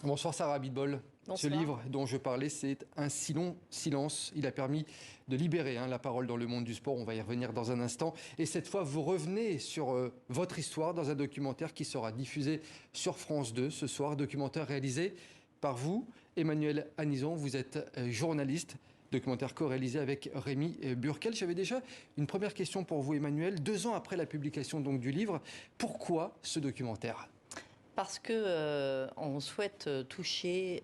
Bonsoir Sarah Abitbol. Ce Bonsoir. livre dont je parlais, c'est Un si long silence. Il a permis de libérer la parole dans le monde du sport. On va y revenir dans un instant. Et cette fois, vous revenez sur votre histoire dans un documentaire qui sera diffusé sur France 2 ce soir. Documentaire réalisé par vous, Emmanuel Anison. Vous êtes journaliste. Documentaire co-réalisé avec Rémi Burkel. J'avais déjà une première question pour vous, Emmanuel. 2 ans après la publication donc, du livre, pourquoi ce documentaire ? Parce que on souhaite toucher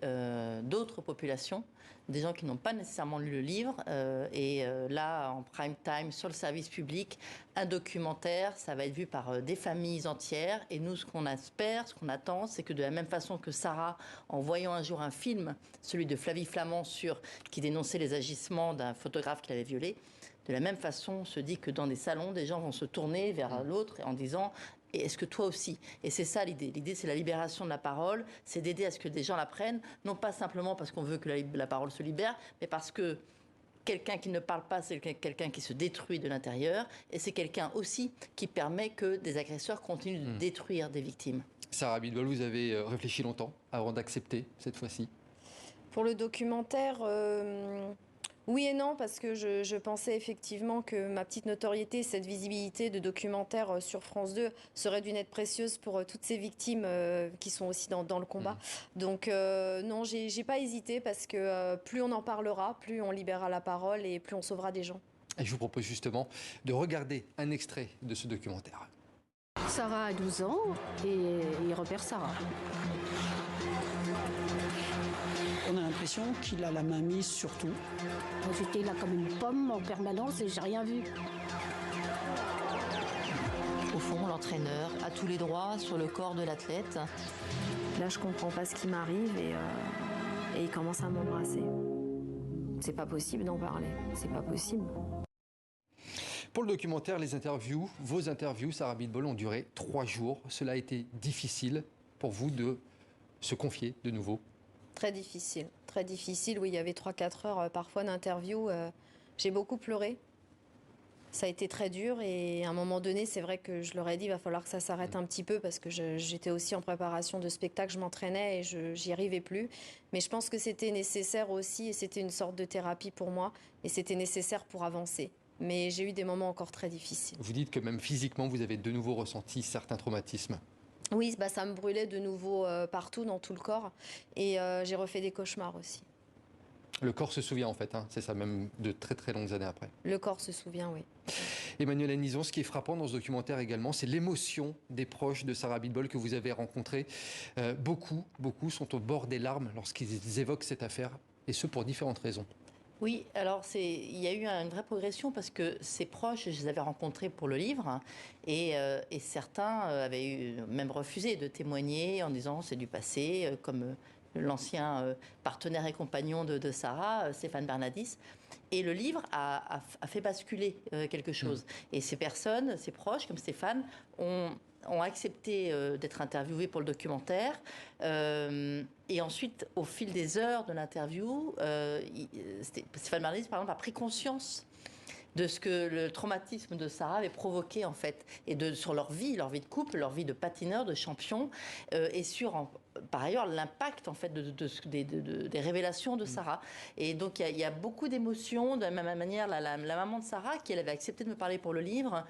d'autres populations, des gens qui n'ont pas nécessairement lu le livre. Là, en prime time, sur le service public, un documentaire, ça va être vu par des familles entières. Et nous, ce qu'on espère, ce qu'on attend, c'est que de la même façon que Sarah, en voyant un jour un film, celui de Flavie Flament, qui dénonçait les agissements d'un photographe qui l'avait violé, de la même façon, on se dit que dans des salons, des gens vont se tourner vers l'autre en disant « Et est-ce que toi aussi ?» Et c'est ça l'idée. L'idée, c'est la libération de la parole, c'est d'aider à ce que des gens la prennent, non pas simplement parce qu'on veut que la parole se libère, mais parce que quelqu'un qui ne parle pas, c'est quelqu'un qui se détruit de l'intérieur, et c'est quelqu'un aussi qui permet que des agresseurs continuent de détruire des victimes. Sarah Abitbol, vous avez réfléchi longtemps avant d'accepter cette fois-ci ? Pour le documentaire, oui et non, parce que je pensais effectivement que ma petite notoriété, cette visibilité de documentaire sur France 2 serait d'une aide précieuse pour toutes ces victimes qui sont aussi dans le combat. Donc non, j'ai pas hésité parce que plus on en parlera, plus on libérera la parole et plus on sauvera des gens. Et je vous propose justement de regarder un extrait de ce documentaire. Sarah a 12 ans et il repère Sarah. On a l'impression qu'il a la main mise sur tout. J'étais là comme une pomme en permanence et j'ai rien vu. Au fond, l'entraîneur a tous les droits sur le corps de l'athlète. Là, je comprends pas ce qui m'arrive et il commence à m'embrasser. C'est pas possible d'en parler, c'est pas possible. Pour le documentaire, vos interviews, Sarah Abitbol, ont duré 3 jours. Cela a été difficile pour vous de se confier de nouveau ? Très difficile, très difficile. Oui, il y avait 3-4 heures parfois d'interview. J'ai beaucoup pleuré. Ça a été très dur et à un moment donné, c'est vrai que je leur ai dit, il va falloir que ça s'arrête un petit peu parce que j'étais aussi en préparation de spectacle, je m'entraînais et j'y arrivais plus. Mais je pense que c'était nécessaire aussi et c'était une sorte de thérapie pour moi et c'était nécessaire pour avancer. Mais j'ai eu des moments encore très difficiles. Vous dites que même physiquement, vous avez de nouveau ressenti certains traumatismes. Oui, ça me brûlait de nouveau partout, dans tout le corps. Et j'ai refait des cauchemars aussi. Le corps se souvient en fait, c'est ça, même de très très longues années après. Le corps se souvient, oui. Emmanuel Anison, ce qui est frappant dans ce documentaire également, c'est l'émotion des proches de Sarah Abitbol que vous avez rencontrés. Beaucoup sont au bord des larmes lorsqu'ils évoquent cette affaire, et ce pour différentes raisons. Oui, alors il y a eu une vraie progression parce que ses proches, je les avais rencontrés pour le livre et certains avaient même refusé de témoigner en disant c'est du passé, comme l'ancien partenaire et compagnon de Sarah, Stéphane Bernadis. Et le livre a fait basculer quelque chose. Et ces personnes, ces proches comme Stéphane, ont accepté d'être interviewés pour le documentaire. Et ensuite, au fil des heures de l'interview, Stéphane Bernadis, par exemple, a pris conscience de ce que le traumatisme de Sarah avait provoqué, en fait, et sur leur vie de couple, leur vie de patineur, de champion, et sur, par ailleurs, l'impact, en fait, des révélations de Sarah. Et donc, il y a beaucoup d'émotions. De la même manière, la maman de Sarah, qui elle avait accepté de me parler pour le livre,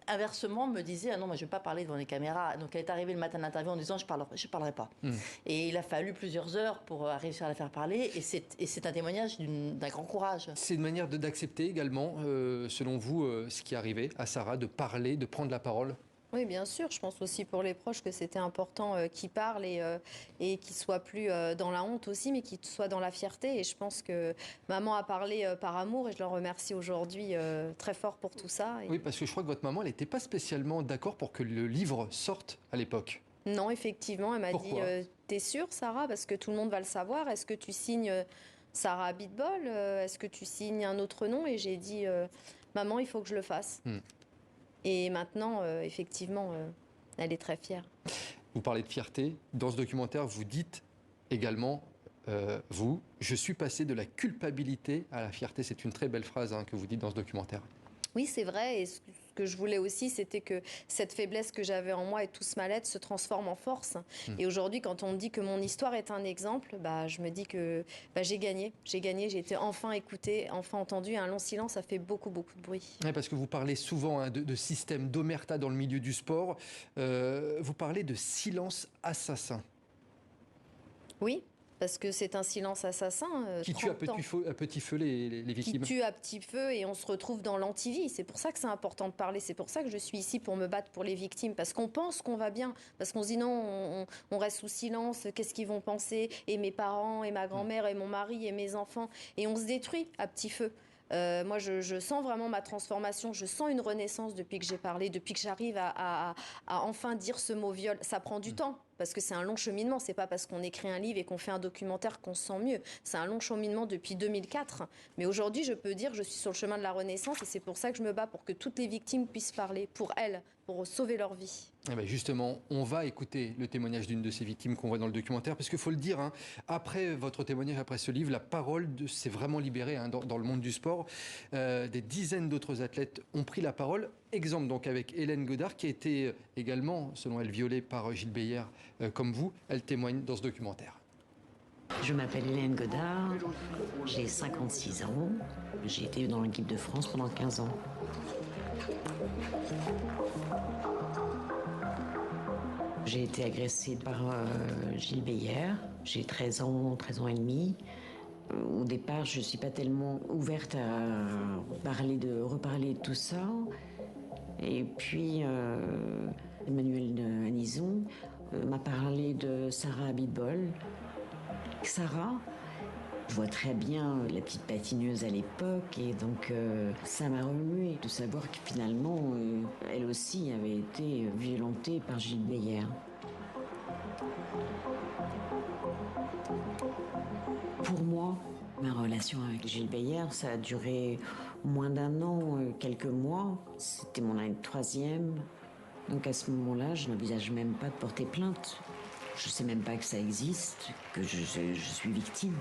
inversement, me disait « Ah non, moi, je ne vais pas parler devant les caméras ». Donc, elle est arrivée le matin de l'interview en disant « Je ne parlerai pas ». Et il a fallu plusieurs heures pour réussir à la faire parler. Et c'est un témoignage d'un grand courage. C'est une manière d'accepter également, selon vous, ce qui est arrivé à Sarah, de parler, de prendre la parole ? Oui, bien sûr. Je pense aussi pour les proches que c'était important qu'ils parlent et qu'ils ne soient plus dans la honte aussi, mais qu'ils soient dans la fierté. Et je pense que maman a parlé par amour et je leur remercie aujourd'hui très fort pour tout ça. Oui, parce que je crois que votre maman, elle n'était pas spécialement d'accord pour que le livre sorte à l'époque. Non, effectivement, elle m'a dit « T'es sûre, Sarah, parce que tout le monde va le savoir. Est-ce que tu signes Sarah Abitbol ? Est-ce que tu signes un autre nom ?» Et j'ai dit « Maman, il faut que je le fasse. » Et maintenant, effectivement, elle est très fière. Vous parlez de fierté. Dans ce documentaire, vous dites également, je suis passé de la culpabilité à la fierté. C'est une très belle phrase que vous dites dans ce documentaire. Oui, c'est vrai. Et ce que je voulais aussi, c'était que cette faiblesse que j'avais en moi et tout ce mal-être se transforme en force. Et aujourd'hui, quand on me dit que mon histoire est un exemple, je me dis que j'ai gagné. J'ai gagné, j'ai été enfin écoutée, enfin entendue. Un long silence, ça fait beaucoup, beaucoup de bruit. Ouais, parce que vous parlez souvent de système d'omerta dans le milieu du sport. Vous parlez de silence assassin. Oui, parce que c'est un silence assassin. Qui tue à petit feu les victimes. Qui tue à petit feu et on se retrouve dans l'antivie. C'est pour ça que c'est important de parler. C'est pour ça que je suis ici pour me battre pour les victimes. Parce qu'on pense qu'on va bien. Parce qu'on se dit non, on reste sous silence. Qu'est-ce qu'ils vont penser? Et mes parents, et ma grand-mère, et mon mari, et mes enfants. Et on se détruit à petit feu. Moi, je sens vraiment ma transformation. Je sens une renaissance depuis que j'ai parlé, depuis que j'arrive à enfin dire ce mot viol. Ça prend du temps. Parce que c'est un long cheminement, c'est pas parce qu'on écrit un livre et qu'on fait un documentaire qu'on se sent mieux. C'est un long cheminement depuis 2004. Mais aujourd'hui, je peux dire que je suis sur le chemin de la renaissance et c'est pour ça que je me bats, pour que toutes les victimes puissent parler, pour elles, pour sauver leur vie. Eh bien justement, on va écouter le témoignage d'une de ces victimes qu'on voit dans le documentaire, parce qu'il faut le dire, après votre témoignage, après ce livre, la parole s'est vraiment libérée dans le monde du sport. Des dizaines d'autres athlètes ont pris la parole. Exemple donc avec Hélène Godard, qui a été également, selon elle, violée par Gilles Beyer, comme vous. Elle témoigne dans ce documentaire. Je m'appelle Hélène Godard, j'ai 56 ans, j'ai été dans l'équipe de France pendant 15 ans. J'ai été agressée par Gilles Beyer, j'ai 13 ans et demi. Au départ, je ne suis pas tellement ouverte à reparler de tout ça. Et puis, Emmanuel Anison m'a parlé de Sarah Abitbol. Sarah, je vois très bien la petite patineuse à l'époque et donc ça m'a remué de savoir que finalement, elle aussi avait été violentée par Gilles Beyer. Pour moi, ma relation avec Gilles Beyer, ça a duré moins d'un an, quelques mois. C'était mon année de troisième. Donc à ce moment-là, je n'envisage même pas de porter plainte. Je ne sais même pas que ça existe, que je suis victime.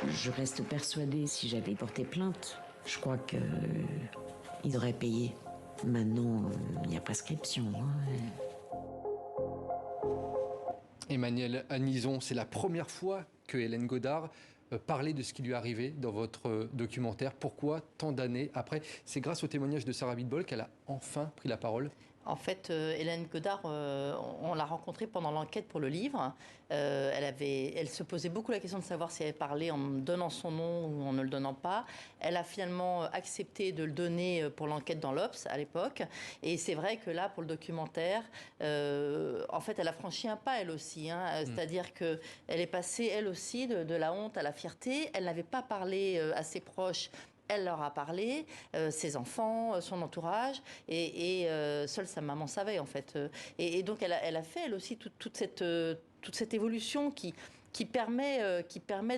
Je reste persuadée, si j'avais porté plainte, je crois qu'il aurait payé. Maintenant, il y a prescription. Emmanuel Anison, c'est la première fois que Hélène Godard parlait de ce qui lui arrivait dans votre documentaire. Pourquoi, tant d'années après? C'est grâce au témoignage de Sarah Abitbol qu'elle a enfin pris la parole. En fait, Hélène Godard, on l'a rencontrée pendant l'enquête pour le livre. Elle se posait beaucoup la question de savoir si elle parlait en donnant son nom ou en ne le donnant pas. Elle a finalement accepté de le donner pour l'enquête dans l'Obs à l'époque. Et c'est vrai que là, pour le documentaire, en fait, elle a franchi un pas elle aussi. C'est-à-dire qu'elle est passée elle aussi de la honte à la fierté. Elle n'avait pas parlé à ses proches. Elle leur a parlé, ses enfants, son entourage, et seule sa maman savait en fait. Et donc elle a fait elle aussi toute cette évolution qui permet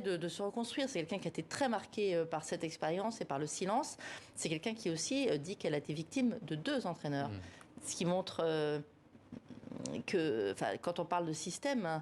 de se reconstruire. C'est quelqu'un qui a été très marqué par cette expérience et par le silence. C'est quelqu'un qui aussi dit qu'elle a été victime de 2 entraîneurs, ce qui montre que, quand on parle de système,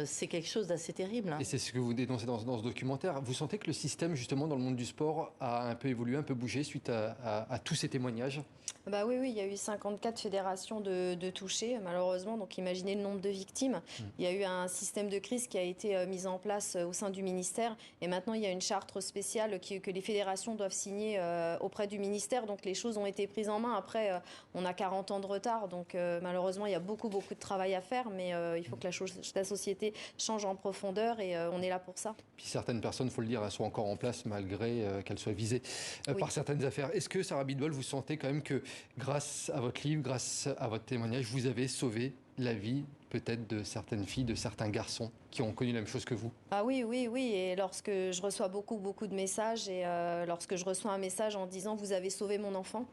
c'est quelque chose d'assez terrible. Et c'est ce que vous dénoncez dans ce documentaire. Vous sentez que le système, justement, dans le monde du sport, a un peu évolué, un peu bougé suite à tous ces témoignages? Oui, il y a eu 54 fédérations de touchés, malheureusement. Donc imaginez le nombre de victimes. Il y a eu un système de crise qui a été mis en place au sein du ministère. Et maintenant, il y a une charte spéciale que les fédérations doivent signer auprès du ministère. Donc les choses ont été prises en main. Après, on a 40 ans de retard. Donc malheureusement, il y a beaucoup de travail à faire. Mais il faut que la société change en profondeur et on est là pour ça. Puis certaines personnes, il faut le dire, elles sont encore en place malgré qu'elles soient visées par certaines affaires. Est-ce que, Sarah Abitbol, vous sentez quand même que grâce à votre livre, grâce à votre témoignage, vous avez sauvé la vie peut-être de certaines filles, de certains garçons qui ont connu la même chose que vous? Ah oui. Et lorsque je reçois beaucoup de messages et lorsque je reçois un message en disant « Vous avez sauvé mon enfant »,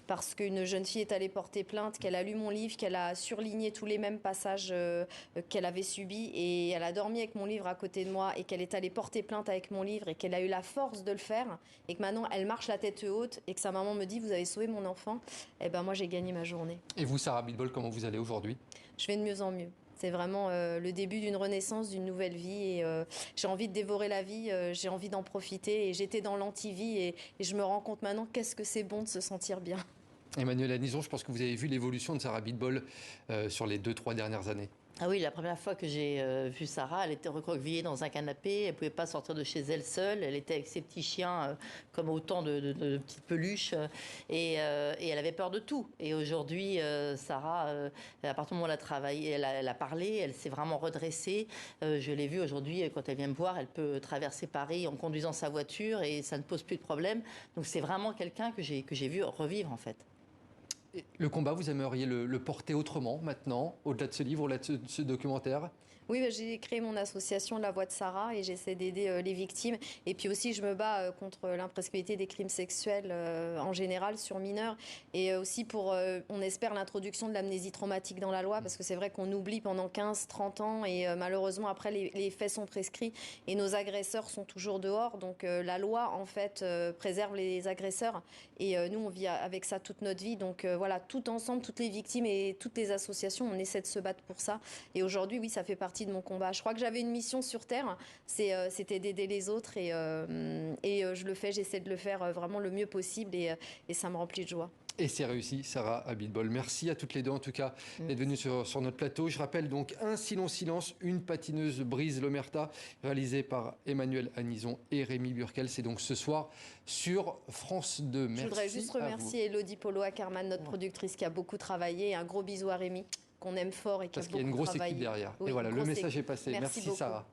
parce qu'une jeune fille est allée porter plainte, qu'elle a lu mon livre, qu'elle a surligné tous les mêmes passages qu'elle avait subis et elle a dormi avec mon livre à côté de moi et qu'elle est allée porter plainte avec mon livre et qu'elle a eu la force de le faire et que maintenant elle marche la tête haute et que sa maman me dit « Vous avez sauvé mon enfant », moi j'ai gagné ma journée. Et vous, Sarah Abitbol, comment vous allez aujourd'hui? Je vais de mieux en mieux. C'est vraiment le début d'une renaissance, d'une nouvelle vie. Et j'ai envie de dévorer la vie, j'ai envie d'en profiter. Et j'étais dans l'anti-vie et je me rends compte maintenant qu'est-ce que c'est bon de se sentir bien. Emmanuelle Anison, je pense que vous avez vu l'évolution de Sarah Abitbol sur les 2-3 dernières années. Ah oui, la première fois que j'ai vu Sarah, elle était recroquevillée dans un canapé, elle ne pouvait pas sortir de chez elle seule, elle était avec ses petits chiens comme autant de petites peluches et elle avait peur de tout. Et aujourd'hui, Sarah, à partir du moment où elle a travaillé, elle a parlé, elle s'est vraiment redressée. Je l'ai vue aujourd'hui, quand elle vient me voir, elle peut traverser Paris en conduisant sa voiture et ça ne pose plus de problème. Donc c'est vraiment quelqu'un que j'ai vu revivre en fait. Et le combat, vous aimeriez le porter autrement maintenant, au-delà de ce livre, au-delà de ce documentaire? Oui, j'ai créé mon association La Voix de Sarah et j'essaie d'aider les victimes. Et puis aussi, je me bats contre l'imprescriptibilité des crimes sexuels en général sur mineurs. Et aussi pour, on espère, l'introduction de l'amnésie traumatique dans la loi. Parce que c'est vrai qu'on oublie pendant 15-30 ans et malheureusement, après, les faits sont prescrits et nos agresseurs sont toujours dehors. Donc la loi, en fait, préserve les agresseurs. Et nous, on vit avec ça toute notre vie. Donc voilà, tout ensemble, toutes les victimes et toutes les associations, on essaie de se battre pour ça. Et aujourd'hui, oui, ça fait partie de mon combat. Je crois que j'avais une mission sur Terre, c'était d'aider les autres et je le fais, j'essaie de le faire vraiment le mieux possible et ça me remplit de joie. Et c'est réussi, Sarah Abitbol. Merci à toutes les deux, en tout cas, d'être venues sur notre plateau. Je rappelle donc Un si long silence, une patineuse brise l'omerta, réalisé par Emmanuelle Anison et Rémi Burkel. C'est donc ce soir sur France 2. Merci. Je voudrais juste remercier Elodie Polo-Ackerman, notre productrice, qui a beaucoup travaillé. Un gros bisou à Rémi, qu'on aime fort et qui a beaucoup travaillé. Parce qu'il y a une grosse équipe derrière. Oui, et voilà, le message équipe. est passé. Merci beaucoup. Sarah.